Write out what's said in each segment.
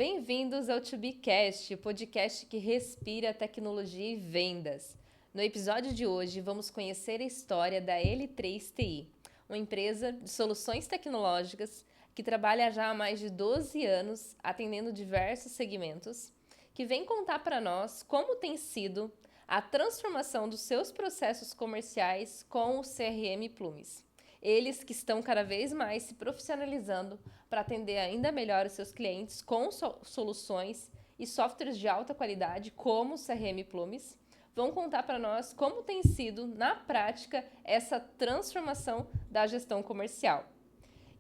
Bem-vindos ao ToBeCast, o podcast que respira tecnologia e vendas. No episódio de hoje, vamos conhecer a história da L3TI, uma empresa de soluções tecnológicas que trabalha já há mais de 12 anos, atendendo diversos segmentos, que vem contar para nós como tem sido a transformação dos seus processos comerciais com o CRM Plumes. Eles que estão cada vez mais se profissionalizando para atender ainda melhor os seus clientes com soluções e softwares de alta qualidade, como o CRM Plumes, vão contar para nós como tem sido, na prática, essa transformação da gestão comercial.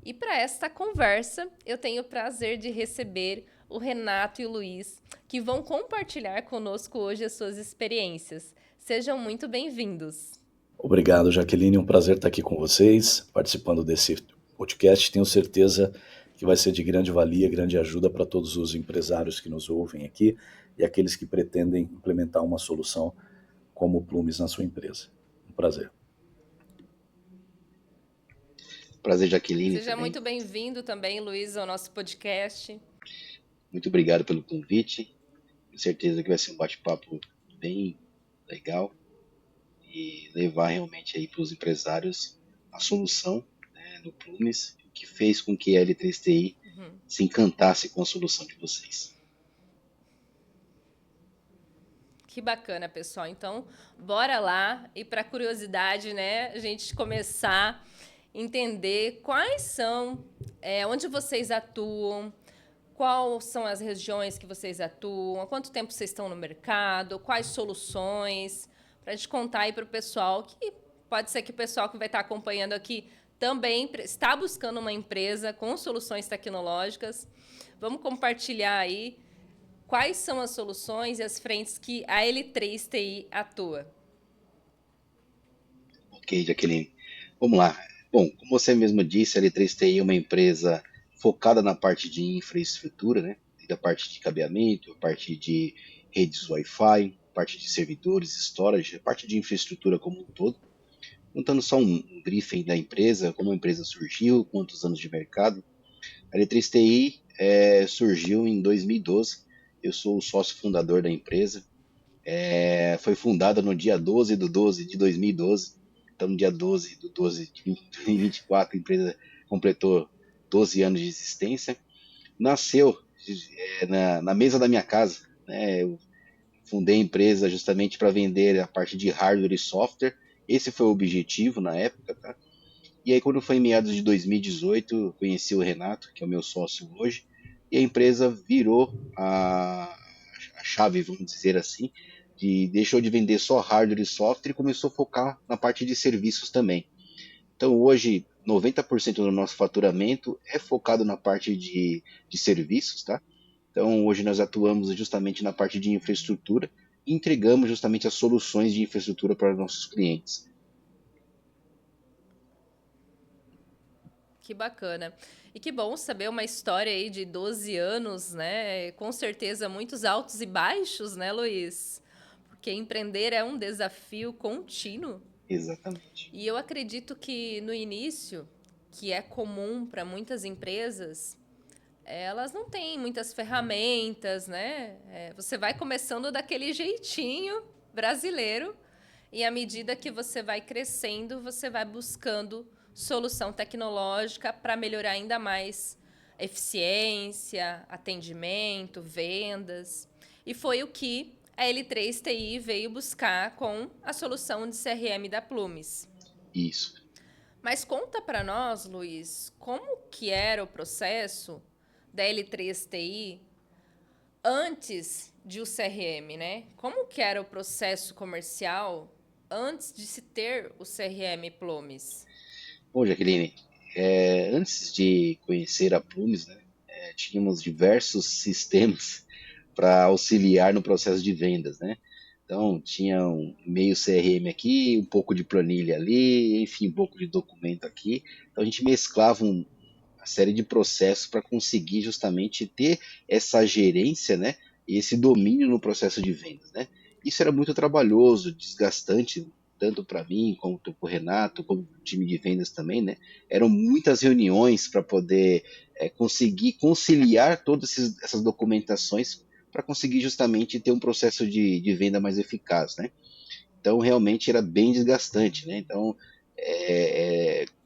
E para esta conversa, eu tenho o prazer de receber o Renato e o Luiz, que vão compartilhar conosco hoje as suas experiências. Sejam muito bem-vindos. Obrigado, Jaqueline. Um prazer estar aqui com vocês, participando desse podcast. Tenho certeza que vai ser de grande valia, grande ajuda para todos os empresários que nos ouvem aqui e aqueles que pretendem implementar uma solução como o Plumes na sua empresa. Um prazer. Prazer, Jaqueline. Seja também. muito bem-vindo também, Luiz, ao nosso podcast. Muito obrigado pelo convite. Tenho certeza que vai ser um bate-papo bem legal e levar realmente aí para os empresários a solução, né, do Plumes, que fez com que a L3TI se encantasse com a solução de vocês. Que bacana, pessoal. Então, bora lá e para curiosidade, né, a gente começar a entender quais são, onde vocês atuam, quais são as regiões que vocês atuam, há quanto tempo vocês estão no mercado, quais soluções, para a gente contar aí para o pessoal, que pode ser que o pessoal que vai estar acompanhando aqui também está buscando uma empresa com soluções tecnológicas. Vamos compartilhar aí quais são as soluções e as frentes que a L3TI atua. Ok, Jaqueline. Vamos lá. Bom, como você mesmo disse, a L3TI é uma empresa focada na parte de infraestrutura, né? Da parte de cabeamento, a parte de redes Wi-Fi, parte de servidores, storage, a parte de infraestrutura como um todo. Contando só um briefing da empresa, como a empresa surgiu, quantos anos de mercado. A L3TI surgiu em 2012. Eu sou o sócio fundador da empresa. Foi fundada no dia 12 de 12 de 2012. Então, no dia 12 de 12 de 2024, a empresa completou 12 anos de existência. Nasceu na mesa da minha casa, né? Eu fundei a empresa justamente para vender a parte de hardware e software. Esse foi o objetivo na época, tá? E aí, quando foi em meados de 2018, eu conheci o Renato, que é o meu sócio hoje, e a empresa virou a chave, vamos dizer assim, deixou de vender só hardware e software e começou a focar na parte de serviços também. Então, hoje, 90% do nosso faturamento é focado na parte de serviços, tá? Então, hoje nós atuamos justamente na parte de infraestrutura e entregamos justamente as soluções de infraestrutura para nossos clientes. Que bacana. E que bom saber uma história aí de 12 anos, né? Com certeza muitos altos e baixos, né, Luiz? Porque empreender é um desafio contínuo. Exatamente. E eu acredito que no início, que é comum para muitas empresas, elas não têm muitas ferramentas, né? Você vai começando daquele jeitinho brasileiro e à medida que você vai crescendo, você vai buscando solução tecnológica para melhorar ainda mais eficiência, atendimento, vendas. E foi o que a L3TI veio buscar com a solução de CRM da Plumes. Isso. Mas conta para nós, Luiz, como que era o processo da L3TI antes de o CRM, né? Como que era o processo comercial antes de se ter o CRM Plumes? Bom, Jaqueline, antes de conhecer a Plumes, né, tínhamos diversos sistemas para auxiliar no processo de vendas, né? Então, tinha um meio CRM aqui, um pouco de planilha ali, enfim, um pouco de documento aqui. Então, a gente mesclava uma série de processos para conseguir justamente ter essa gerência, né, e esse domínio no processo de vendas, né? Isso era muito trabalhoso, desgastante, tanto para mim, quanto para o Renato, como para o time de vendas também, né? Eram muitas reuniões para poder conseguir conciliar todas essas documentações para conseguir justamente ter um processo de venda mais eficaz, né? Então, realmente era bem desgastante, né? Então,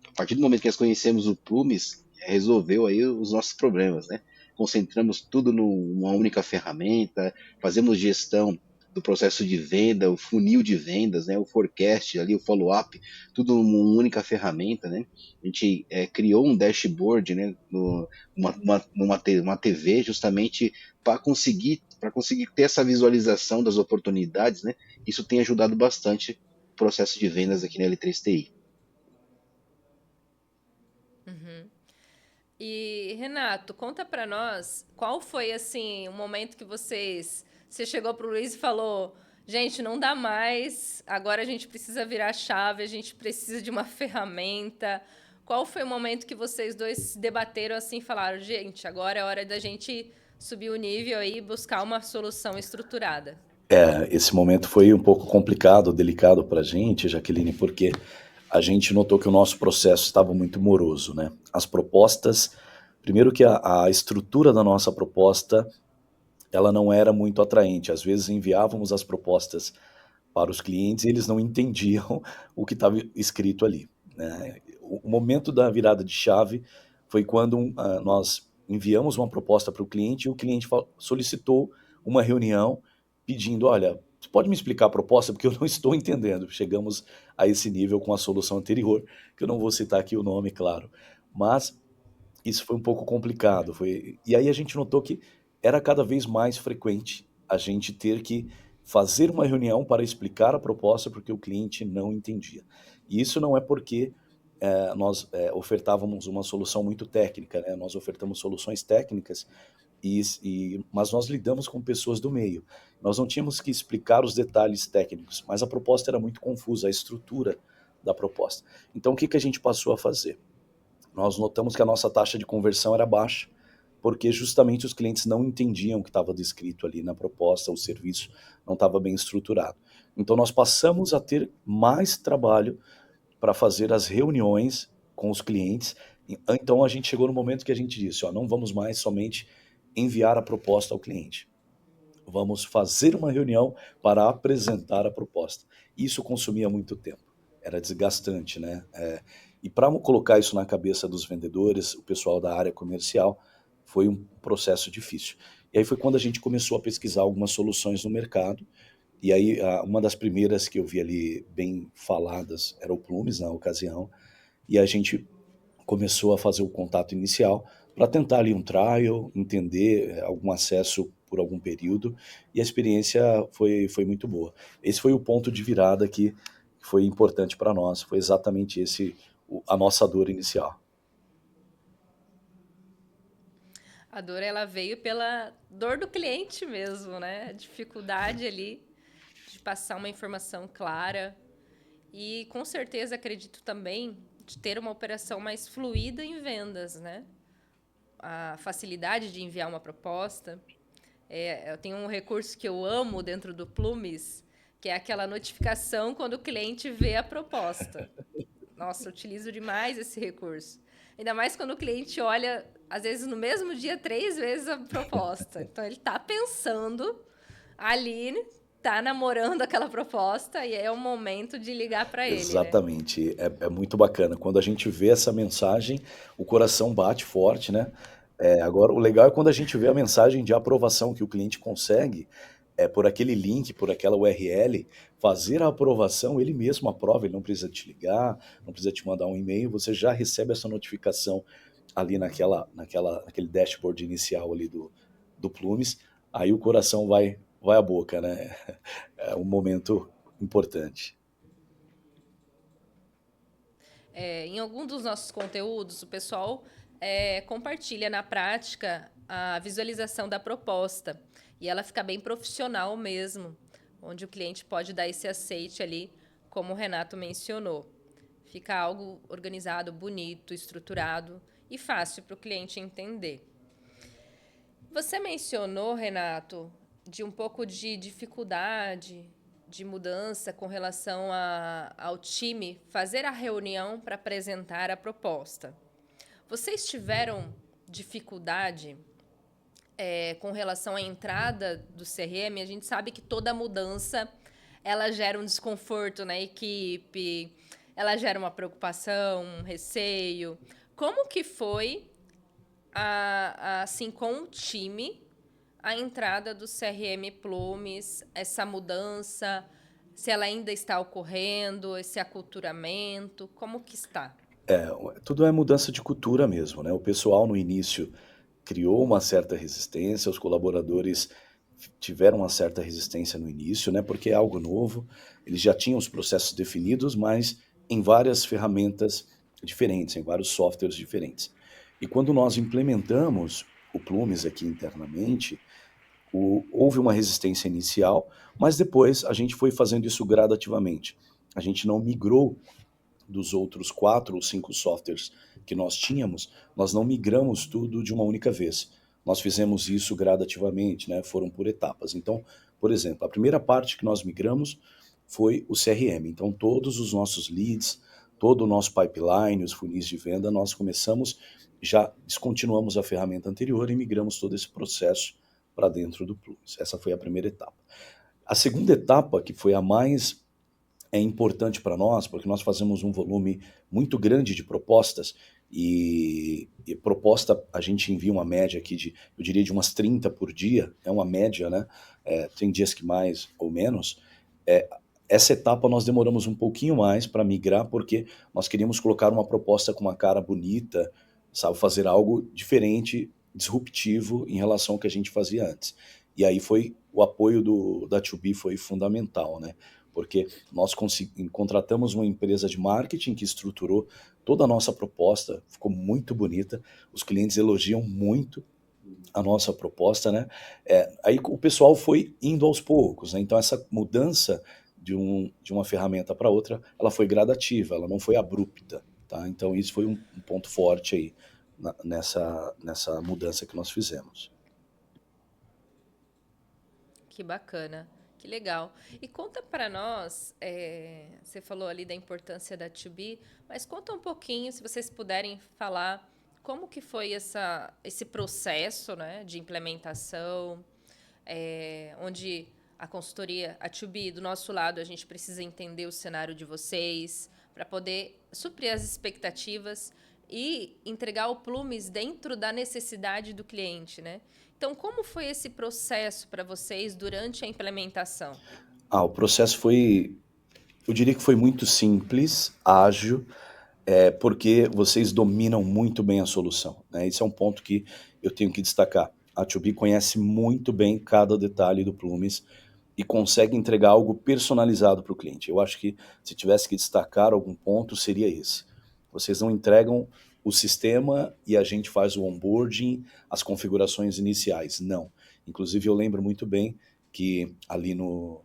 a partir do momento que nós conhecemos o Plumes, resolveu aí os nossos problemas, né? Concentramos tudo numa única ferramenta, fazemos gestão do processo de venda, o funil de vendas, né? O forecast, ali o follow-up, tudo numa única ferramenta, né? A gente criou um dashboard, né? Uma TV, justamente para conseguir ter essa visualização das oportunidades, né? Isso tem ajudado bastante o processo de vendas aqui na L3TI. Uhum. E, Renato, conta pra nós qual foi, assim, o momento que você chegou pro Luiz e falou, gente, não dá mais, agora a gente precisa virar a chave, a gente precisa de uma ferramenta. Qual foi o momento que vocês dois se debateram assim e falaram, gente, agora é hora da gente subir o nível aí e buscar uma solução estruturada? Esse momento foi um pouco complicado, delicado para a gente, Jaqueline, porque a gente notou que o nosso processo estava muito moroso, né? As propostas, primeiro que a estrutura da nossa proposta, ela não era muito atraente. Às vezes enviávamos as propostas para os clientes e eles não entendiam o que estava escrito ali, né? O momento da virada de chave foi quando nós enviamos uma proposta para o cliente e o cliente solicitou uma reunião pedindo, olha, você pode me explicar a proposta porque eu não estou entendendo. Chegamos a esse nível com a solução anterior, que eu não vou citar aqui o nome, claro, mas isso foi um pouco complicado. E aí a gente notou que era cada vez mais frequente a gente ter que fazer uma reunião para explicar a proposta porque o cliente não entendia. E isso não é porque nós ofertávamos uma solução muito técnica, né? Nós ofertamos soluções técnicas, mas nós lidamos com pessoas do meio. Nós não tínhamos que explicar os detalhes técnicos, mas a proposta era muito confusa, a estrutura da proposta. Então o que a gente passou a fazer? Nós notamos que a nossa taxa de conversão era baixa, porque justamente os clientes não entendiam o que estava descrito ali na proposta, o serviço não estava bem estruturado. Então nós passamos a ter mais trabalho para fazer as reuniões com os clientes. Então a gente chegou no momento que a gente disse, ó, não vamos mais somente enviar a proposta ao cliente. Vamos fazer uma reunião para apresentar a proposta. Isso consumia muito tempo, era desgastante, né? E para colocar isso na cabeça dos vendedores, o pessoal da área comercial, foi um processo difícil. E aí foi quando a gente começou a pesquisar algumas soluções no mercado, e aí uma das primeiras que eu vi ali bem faladas era o Plumes na ocasião, e a gente começou a fazer o contato inicial para tentar ali um trial, entender algum acesso por algum período, e a experiência foi muito boa. Esse foi o ponto de virada que foi importante para nós, foi exatamente esse a nossa dor inicial. A dor, ela veio pela dor do cliente mesmo, né? A dificuldade ali de passar uma informação clara. E com certeza acredito também de ter uma operação mais fluida em vendas, né? A facilidade de enviar uma proposta. Eu tenho um recurso que eu amo dentro do Plumes, que é aquela notificação quando o cliente vê a proposta. Nossa, eu utilizo demais esse recurso. Ainda mais quando o cliente olha, às vezes no mesmo dia, 3 vezes a proposta. Então ele está pensando ali, está namorando aquela proposta e é o momento de ligar para ele, né? Exatamente, é muito bacana. Quando a gente vê essa mensagem, o coração bate forte, né? Agora, o legal é quando a gente vê a mensagem de aprovação que o cliente consegue, por aquele link, por aquela URL, fazer a aprovação, ele mesmo aprova, ele não precisa te ligar, não precisa te mandar um e-mail, você já recebe essa notificação ali naquele dashboard inicial ali do Plumes, aí o coração vai à boca, né? É um momento importante. Em algum dos nossos conteúdos, o pessoal compartilha na prática a visualização da proposta. E ela fica bem profissional mesmo, onde o cliente pode dar esse aceite ali, como o Renato mencionou. Fica algo organizado, bonito, estruturado e fácil para o cliente entender. Você mencionou, Renato, de um pouco de dificuldade de mudança com relação ao time fazer a reunião para apresentar a proposta. Vocês tiveram dificuldade com relação à entrada do CRM? A gente sabe que toda mudança ela gera um desconforto na equipe, ela gera uma preocupação, um receio. Como que foi, assim, com o time, a entrada do CRM Plumes, essa mudança, se ela ainda está ocorrendo, esse aculturamento, como que está? Tudo é mudança de cultura mesmo, né? O pessoal no início criou uma certa resistência, os colaboradores tiveram uma certa resistência no início, né? Porque é algo novo, eles já tinham os processos definidos, mas em várias ferramentas diferentes, em vários softwares diferentes. E quando nós implementamos o Plumes aqui internamente, houve uma resistência inicial, mas depois a gente foi fazendo isso gradativamente. A gente não migrou dos outros 4 ou 5 softwares que nós tínhamos, nós não migramos tudo de uma única vez. Nós fizemos isso gradativamente, né? Foram por etapas. Então, por exemplo, a primeira parte que nós migramos foi o CRM. Então, todos os nossos leads, todo o nosso pipeline, os funis de venda, nós começamos, já descontinuamos a ferramenta anterior e migramos todo esse processo para dentro do Plumes. Essa foi a primeira etapa. A segunda etapa, que foi a mais importante para nós, porque nós fazemos um volume muito grande de propostas e proposta a gente envia uma média aqui de, eu diria, de umas 30 por dia, é uma média, né? Tem dias que mais ou menos. Essa etapa nós demoramos um pouquinho mais para migrar, porque nós queríamos colocar uma proposta com uma cara bonita, sabe, fazer algo diferente, disruptivo em relação ao que a gente fazia antes. E aí foi o apoio da 2B foi fundamental, né? Porque nós contratamos uma empresa de marketing que estruturou toda a nossa proposta, ficou muito bonita, os clientes elogiam muito a nossa proposta, né? Aí o pessoal foi indo aos poucos, né? Então essa mudança de uma ferramenta para outra, ela foi gradativa, ela não foi abrupta, tá? Então isso foi um ponto forte aí nessa mudança que nós fizemos. Que bacana, que legal. E conta para nós, você falou ali da importância da 2B, mas conta um pouquinho, se vocês puderem falar, como que foi esse processo, né, de implementação, onde a consultoria, a 2B, do nosso lado, a gente precisa entender o cenário de vocês, para poder suprir as expectativas e entregar o Plumes dentro da necessidade do cliente, né? Então, como foi esse processo para vocês durante a implementação? O processo foi, eu diria que foi muito simples, ágil, porque vocês dominam muito bem a solução, né? Esse é um ponto que eu tenho que destacar. A 2B conhece muito bem cada detalhe do Plumes e consegue entregar algo personalizado para o cliente. Eu acho que se tivesse que destacar algum ponto, seria esse. Vocês não entregam o sistema e a gente faz o onboarding, as configurações iniciais. Não. Inclusive, eu lembro muito bem que ali no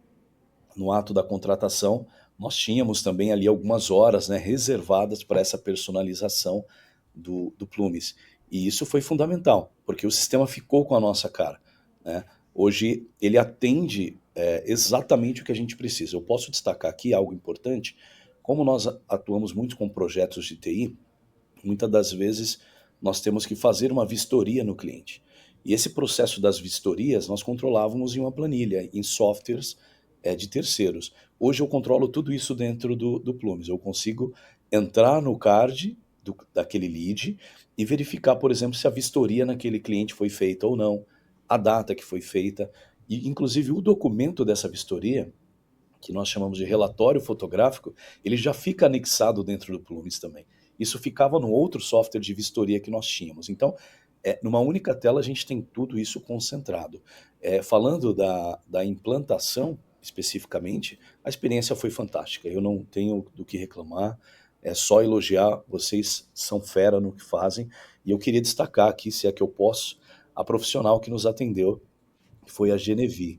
ato da contratação, nós tínhamos também ali algumas horas, né, reservadas para essa personalização do Plumes. E isso foi fundamental, porque o sistema ficou com a nossa cara, né? Hoje ele atende exatamente o que a gente precisa. Eu posso destacar aqui algo importante, como nós atuamos muito com projetos de TI, muitas das vezes nós temos que fazer uma vistoria no cliente. E esse processo das vistorias nós controlávamos em uma planilha, em softwares de terceiros. Hoje eu controlo tudo isso dentro do Plumes. Eu consigo entrar no card daquele lead e verificar, por exemplo, se a vistoria naquele cliente foi feita ou não, a data que foi feita, e inclusive o documento dessa vistoria, que nós chamamos de relatório fotográfico, ele já fica anexado dentro do Plumes também. Isso ficava no outro software de vistoria que nós tínhamos. Então, numa única tela a gente tem tudo isso concentrado. Falando da implantação, especificamente, a experiência foi fantástica. Eu não tenho do que reclamar, é só elogiar, vocês são fera no que fazem. E eu queria destacar aqui, se é que eu posso, a profissional que nos atendeu, que foi a Genevieve.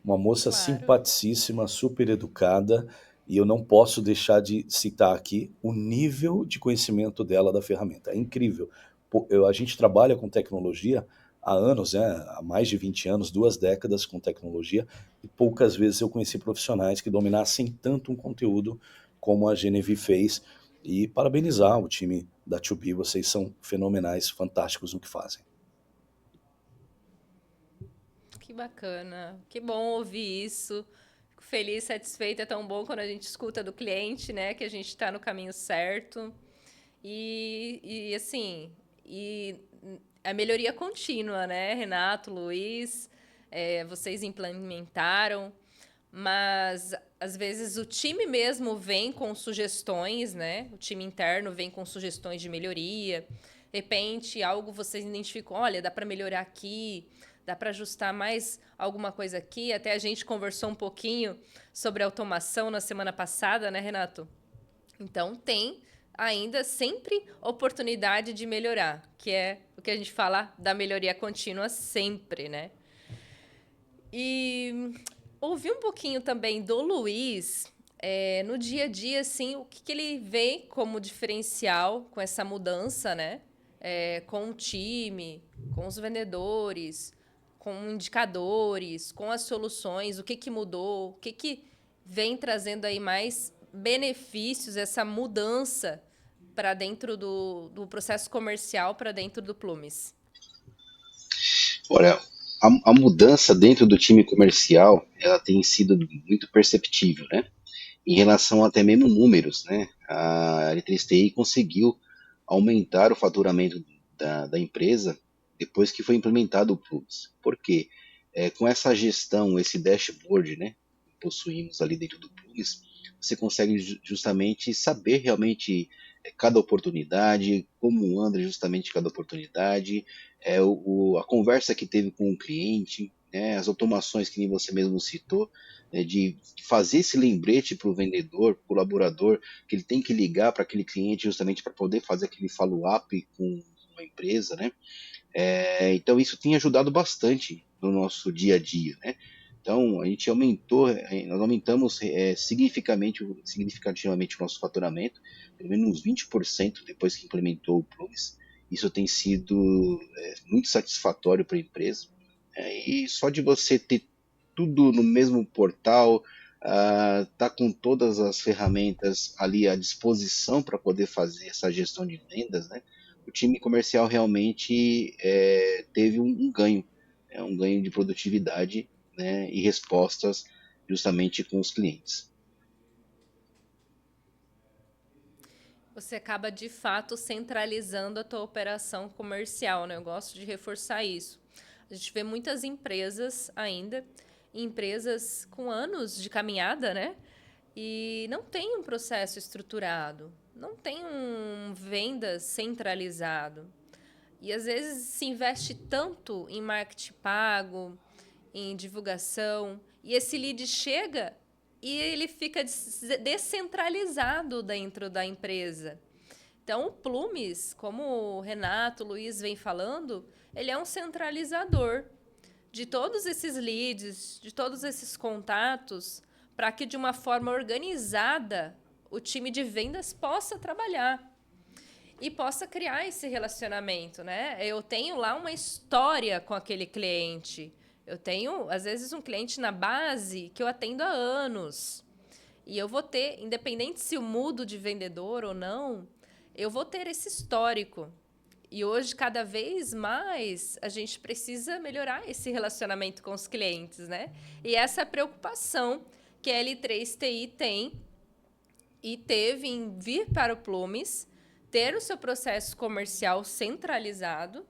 Uma moça Claro. simpaticíssima, super educada, e eu não posso deixar de citar aqui o nível de conhecimento dela da ferramenta. É incrível. A gente trabalha com tecnologia há anos, né, há mais de 20 anos, 2 décadas com tecnologia, e poucas vezes eu conheci profissionais que dominassem tanto um conteúdo como a Genevieve fez. E parabenizar o time da 2B, vocês são fenomenais, fantásticos no que fazem. Que bacana, que bom ouvir isso. Fico feliz, satisfeita, é tão bom quando a gente escuta do cliente, né, que a gente está no caminho certo. E assim, e a melhoria contínua, né, Renato, Luiz, vocês implementaram, mas às vezes o time mesmo vem com sugestões, né? O time interno vem com sugestões de melhoria. De repente, algo vocês identificam, olha, dá para melhorar aqui, dá para ajustar mais alguma coisa aqui. Até a gente conversou um pouquinho sobre automação na semana passada, né, Renato? Então, tem ainda sempre oportunidade de melhorar, que é o que a gente fala da melhoria contínua sempre, né? E ouvi um pouquinho também do Luiz, no dia a dia, assim, o que ele vê como diferencial com essa mudança, né? Com o time, com os vendedores, com indicadores, com as soluções, o que mudou, o que vem trazendo aí mais benefícios, essa mudança para dentro do processo comercial, para dentro do Plumes. Olha, a mudança dentro do time comercial, ela tem sido muito perceptível, né? Em relação até mesmo números, né? A L3TI conseguiu aumentar o faturamento da empresa depois que foi implementado o Plus. Por quê? Com essa gestão, esse dashboard, né, que possuímos ali dentro do Plus, você consegue justamente saber realmente cada oportunidade, como anda justamente cada oportunidade, a conversa que teve com o cliente, né, as automações que nem você mesmo citou, né, de fazer esse lembrete para o vendedor, colaborador, que ele tem que ligar para aquele cliente justamente para poder fazer aquele follow-up com uma empresa, né? Então isso tem ajudado bastante no nosso dia a dia, né? Então a gente nós aumentamos significativamente o nosso faturamento, pelo menos uns 20% depois que implementou o Plumes. Isso tem sido muito satisfatório para a empresa. E só de você ter tudo no mesmo portal, tá com todas as ferramentas ali à disposição para poder fazer essa gestão de vendas, né? O time comercial realmente teve um ganho, um ganho de produtividade, né, e respostas justamente com os clientes. Você acaba de fato centralizando a tua operação comercial, né? Eu gosto de reforçar isso. A gente vê muitas empresas ainda, empresas com anos de caminhada, né? E não tem um processo estruturado, não tem um venda centralizado. E às vezes se investe tanto em marketing pago, em divulgação, e esse lead chega e ele fica descentralizado dentro da empresa. Então, o Plumes, como o Renato, o Luiz vem falando, ele é um centralizador de todos esses leads, de todos esses contatos, para que de uma forma organizada o time de vendas possa trabalhar e possa criar esse relacionamento, né? Eu tenho lá uma história com aquele cliente. Eu tenho, às vezes, um cliente na base que eu atendo há anos. E eu vou ter, independente se eu mudo de vendedor ou não, eu vou ter esse histórico. E hoje, cada vez mais, a gente precisa melhorar esse relacionamento com os clientes, né? E essa preocupação que a L3TI tem e teve em vir para o Plumes, ter o seu processo comercial centralizado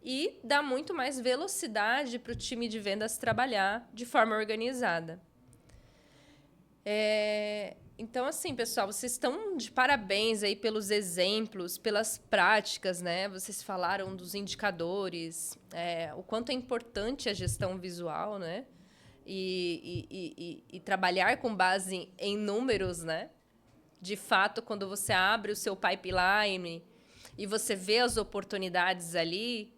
e dar muito mais velocidade para o time de vendas trabalhar de forma organizada. Então, assim, pessoal, vocês estão de parabéns aí pelos exemplos, pelas práticas, né? Vocês falaram dos indicadores, o quanto é importante a gestão visual, né? E trabalhar com base em números, né? De fato, quando você abre o seu pipeline e você vê as oportunidades ali,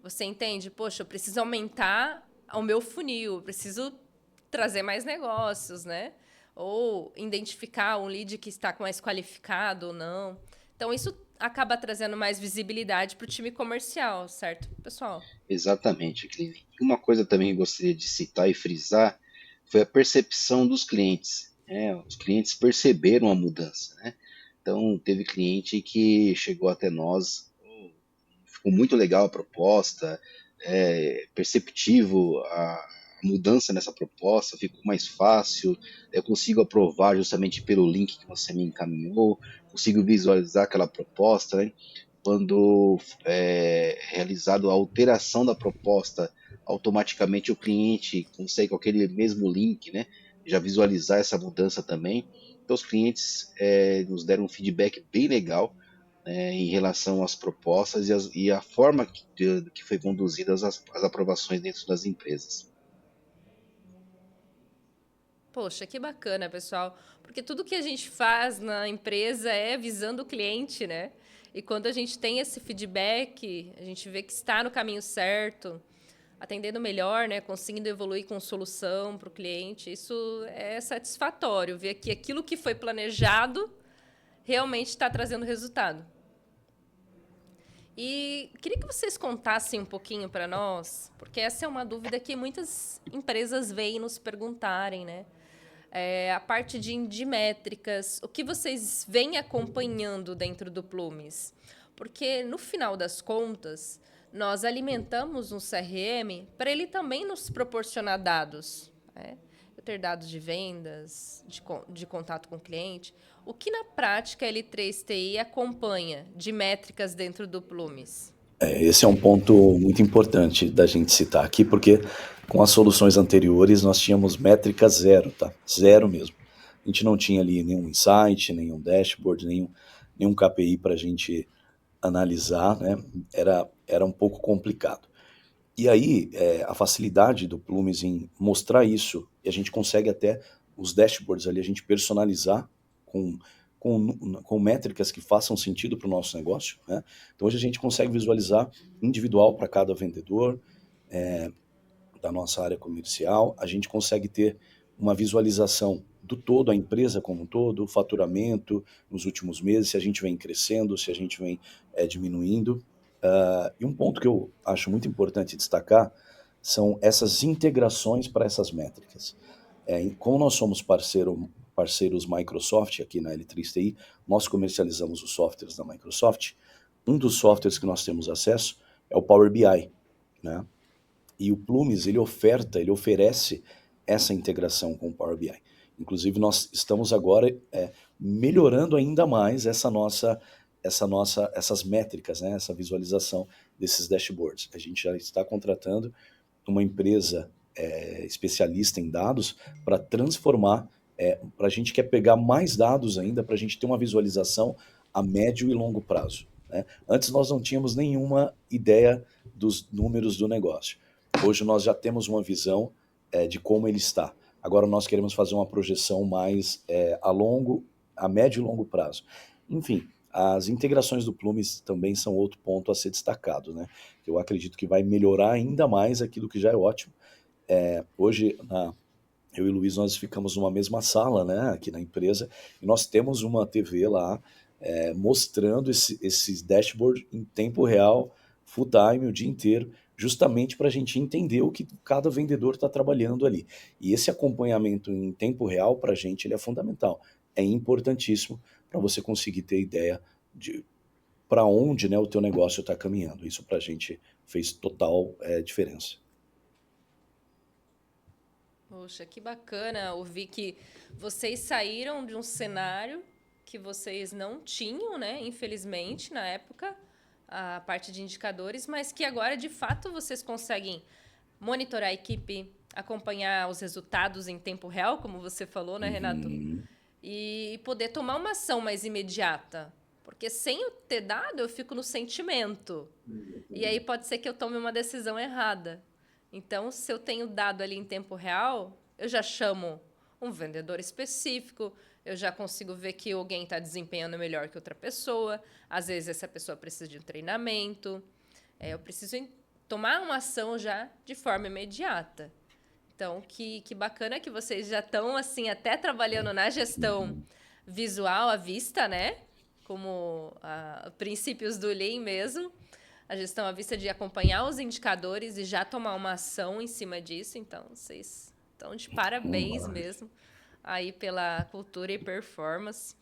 você entende, poxa, eu preciso aumentar o meu funil, eu preciso trazer mais negócios, né? Ou identificar um lead que está mais qualificado ou não. Então, isso acaba trazendo mais visibilidade para o time comercial, certo, pessoal? Exatamente, Aline. Uma coisa também que eu gostaria de citar e frisar foi a percepção dos clientes, né? Os clientes perceberam a mudança, né? Então, teve cliente que chegou até nós, ficou muito legal a proposta, perceptivo a mudança nessa proposta, ficou mais fácil, eu consigo aprovar justamente pelo link que você me encaminhou, consigo visualizar aquela proposta, né? Quando é realizado a alteração da proposta, automaticamente o cliente consegue com aquele mesmo link, né, já visualizar essa mudança também. Então os clientes nos deram um feedback bem legal, né, em relação às propostas e a forma que foi conduzidas as aprovações dentro das empresas. Poxa, que bacana, pessoal. Porque tudo que a gente faz na empresa é visando o cliente, né? E quando a gente tem esse feedback, a gente vê que está no caminho certo, atendendo melhor, né? Conseguindo evoluir com solução para o cliente. Isso é satisfatório, ver que aquilo que foi planejado realmente está trazendo resultado. E queria que vocês contassem um pouquinho para nós, porque essa é uma dúvida que muitas empresas vêm nos perguntarem, né? A parte de métricas, o que vocês vêm acompanhando dentro do Plumes? Porque, no final das contas, nós alimentamos um CRM para ele também nos proporcionar dados. Né? Eu ter dados de vendas, de contato com o cliente. O que, na prática, a L3TI acompanha de métricas dentro do Plumes? Esse é um ponto muito importante da gente citar aqui, porque com as soluções anteriores nós tínhamos métrica zero, tá? Zero mesmo. A gente não tinha ali nenhum insight, nenhum dashboard, nenhum KPI para a gente analisar, né? Era um pouco complicado. E aí, a facilidade do Plumes em mostrar isso, e a gente consegue até os dashboards ali, a gente personalizar com, com métricas que façam sentido para o nosso negócio, né? Então hoje a gente consegue visualizar individual para cada vendedor, da nossa área comercial, a gente consegue ter uma visualização do todo, a empresa como um todo, o faturamento nos últimos meses, se a gente vem crescendo, se a gente vem diminuindo. E um ponto que eu acho muito importante destacar são essas integrações para essas métricas. Como nós somos parceiros Microsoft aqui na L3TI, nós comercializamos os softwares da Microsoft. Um dos softwares que nós temos acesso é o Power BI, né? E o Plumes, ele oferece essa integração com o Power BI. Inclusive, nós estamos agora melhorando ainda mais essas métricas, né? Essa visualização desses dashboards. A gente já está contratando uma empresa especialista em dados para transformar, para a gente quer pegar mais dados ainda, para a gente ter uma visualização a médio e longo prazo. Né? Antes nós não tínhamos nenhuma ideia dos números do negócio. Hoje nós já temos uma visão de como ele está. Agora nós queremos fazer uma projeção mais a médio e longo prazo. Enfim, as integrações do Plumes também são outro ponto a ser destacado, né? Eu acredito que vai melhorar ainda mais aquilo que já é ótimo. Hoje, eu e o Luiz, nós ficamos numa mesma sala, né, aqui na empresa, e nós temos uma TV lá mostrando esses dashboards em tempo real, full time, o dia inteiro, justamente para a gente entender o que cada vendedor está trabalhando ali. E esse acompanhamento em tempo real, para a gente, ele é fundamental. É importantíssimo para você conseguir ter ideia de para onde, né, o teu negócio está caminhando. Isso para a gente fez total diferença. Poxa, que bacana ouvir que vocês saíram de um cenário que vocês não tinham, né? Infelizmente, na época, a parte de indicadores, mas que agora, de fato, vocês conseguem monitorar a equipe, acompanhar os resultados em tempo real, como você falou, né, Renato? E poder tomar uma ação mais imediata. Porque sem eu ter dado, eu fico no sentimento. E aí pode ser que eu tome uma decisão errada. Então, se eu tenho dado ali em tempo real, eu já chamo um vendedor específico, eu já consigo ver que alguém está desempenhando melhor que outra pessoa. Às vezes, essa pessoa precisa de um treinamento. Eu preciso tomar uma ação já de forma imediata. Então, que bacana que vocês já estão, assim, até trabalhando na gestão visual à vista, né? como princípios do Lean mesmo. A gestão à vista de acompanhar os indicadores e já tomar uma ação em cima disso. Então, vocês estão de parabéns mesmo aí pela cultura e performance.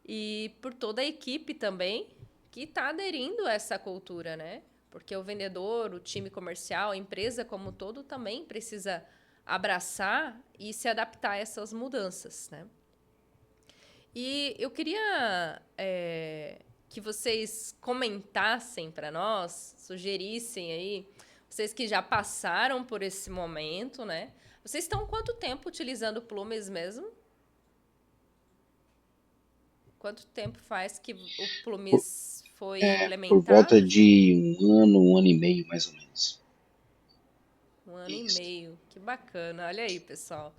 E por toda a equipe também que está aderindo a essa cultura, né? Porque o vendedor, o time comercial, a empresa como um todo também precisa abraçar e se adaptar a essas mudanças, né? E eu queria que vocês comentassem para nós, sugerissem aí, vocês que já passaram por esse momento, né? Vocês estão quanto tempo utilizando o Plumes mesmo? Quanto tempo faz que o Plumes foi implementado? Por volta de um ano e meio, mais ou menos. Um ano e meio, que bacana. Olha aí, pessoal.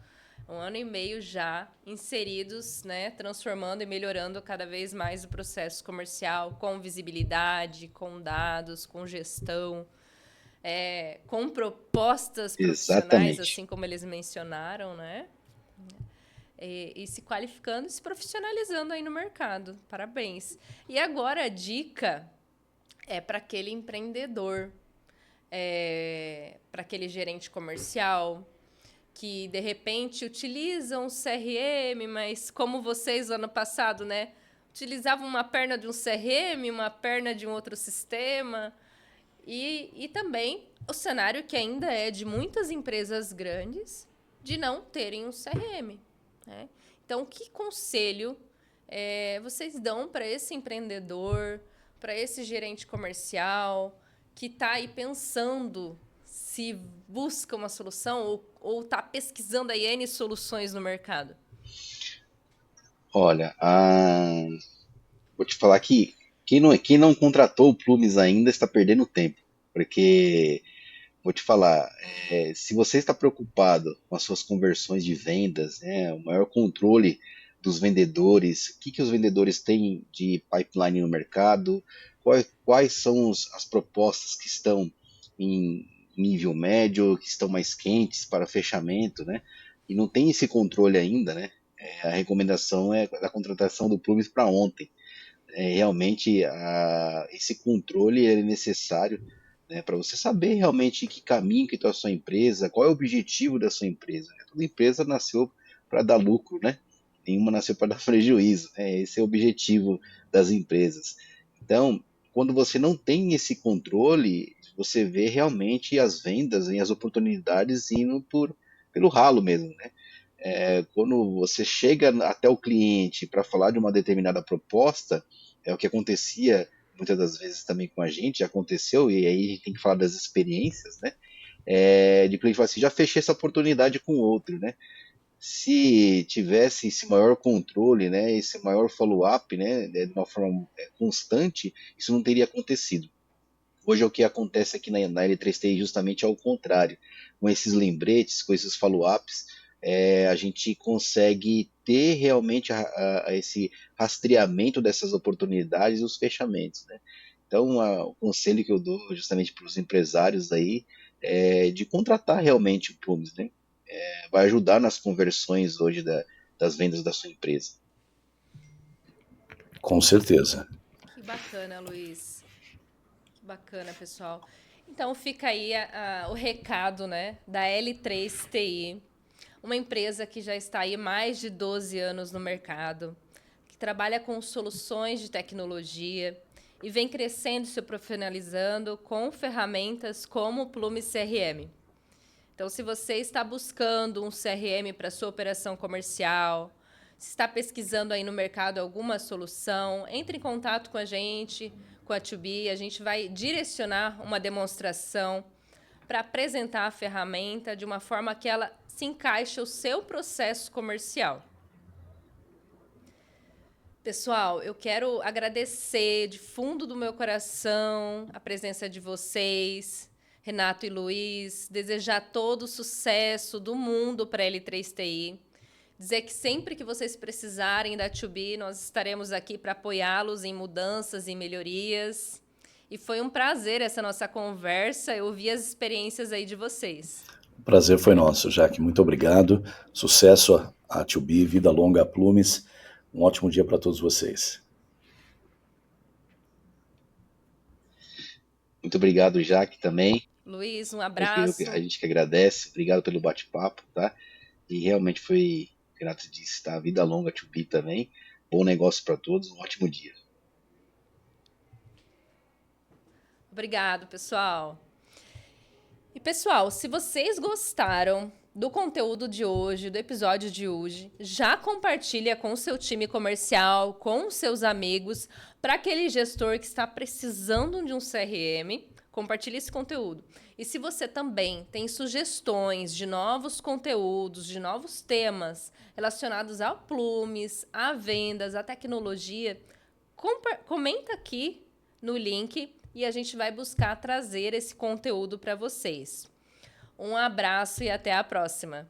Um ano e meio já inseridos, né, transformando e melhorando cada vez mais o processo comercial, com visibilidade, com dados, com gestão, com propostas profissionais, Exatamente. assim como eles mencionaram, né? E se qualificando e se profissionalizando aí no mercado. Parabéns. E agora a dica é para aquele empreendedor, para aquele gerente comercial, que, de repente, utilizam um CRM, mas como vocês, ano passado, né, utilizavam uma perna de um CRM, uma perna de um outro sistema. E também o cenário que ainda é de muitas empresas grandes de não terem um CRM. Né? Então, que conselho vocês dão para esse empreendedor, para esse gerente comercial que está aí pensando se busca uma solução ou está pesquisando aí N soluções no mercado? Olha, vou te falar que quem não contratou o Plumes ainda está perdendo tempo, porque vou te falar, se você está preocupado com as suas conversões de vendas, né, o maior controle dos vendedores, o que os vendedores têm de pipeline no mercado, quais são as propostas que estão em nível médio, que estão mais quentes para fechamento, né? E não tem esse controle ainda, né? A recomendação é a contratação do Plumes para ontem. Realmente esse controle é necessário, né, para você saber realmente em que caminho que está a sua empresa, qual é o objetivo da sua empresa. Né? Toda empresa nasceu para dar lucro, né? Nenhuma nasceu para dar prejuízo. Né? Esse é o objetivo das empresas. Então, quando você não tem esse controle, você vê realmente as vendas e as oportunidades indo pelo ralo mesmo, né? Quando você chega até o cliente para falar de uma determinada proposta, é o que acontecia muitas das vezes também com a gente, já aconteceu, e aí a gente tem que falar das experiências, né? De cliente falar assim, já fechei essa oportunidade com outro, né? Se tivesse esse maior controle, né, esse maior follow-up, né, de uma forma constante, isso não teria acontecido. Hoje é o que acontece aqui na L3TI justamente ao contrário. Com esses lembretes, com esses follow-ups, a gente consegue ter realmente esse rastreamento dessas oportunidades e os fechamentos. Né? Então, o conselho que eu dou justamente para os empresários aí é de contratar realmente o Plumes, né? Vai ajudar nas conversões hoje das vendas da sua empresa. Com certeza. Que bacana, Luiz. Que bacana, pessoal. Então fica aí o recado, né, da L3TI, uma empresa que já está aí mais de 12 anos no mercado, que trabalha com soluções de tecnologia e vem crescendo e se profissionalizando com ferramentas como o Plume CRM. Então, se você está buscando um CRM para sua operação comercial, se está pesquisando aí no mercado alguma solução, entre em contato com a gente, com a 2B. A gente vai direcionar uma demonstração para apresentar a ferramenta de uma forma que ela se encaixe ao seu processo comercial. Pessoal, eu quero agradecer de fundo do meu coração a presença de vocês, Renato e Luiz, desejar todo o sucesso do mundo para a L3TI, dizer que sempre que vocês precisarem da 2B, nós estaremos aqui para apoiá-los em mudanças e melhorias. E foi um prazer essa nossa conversa, eu ouvi as experiências aí de vocês. O prazer foi nosso, Jaque. Muito obrigado. Sucesso à 2B, vida longa a Plumes. Um ótimo dia para todos vocês. Muito obrigado, Jaque, também. Luiz, um A abraço. gente que agradece. Obrigado pelo bate-papo, tá? E realmente foi, grato disse, tá? Vida longa, Tupi também. Bom negócio para todos, um ótimo dia. Obrigado, pessoal. E, pessoal, se vocês gostaram do conteúdo de hoje, do episódio de hoje, já compartilha com o seu time comercial, com os seus amigos, para aquele gestor que está precisando de um CRM, compartilhe esse conteúdo. E se você também tem sugestões de novos conteúdos, de novos temas relacionados ao Plumes, a vendas, a tecnologia, comenta aqui no link e a gente vai buscar trazer esse conteúdo para vocês. Um abraço e até a próxima!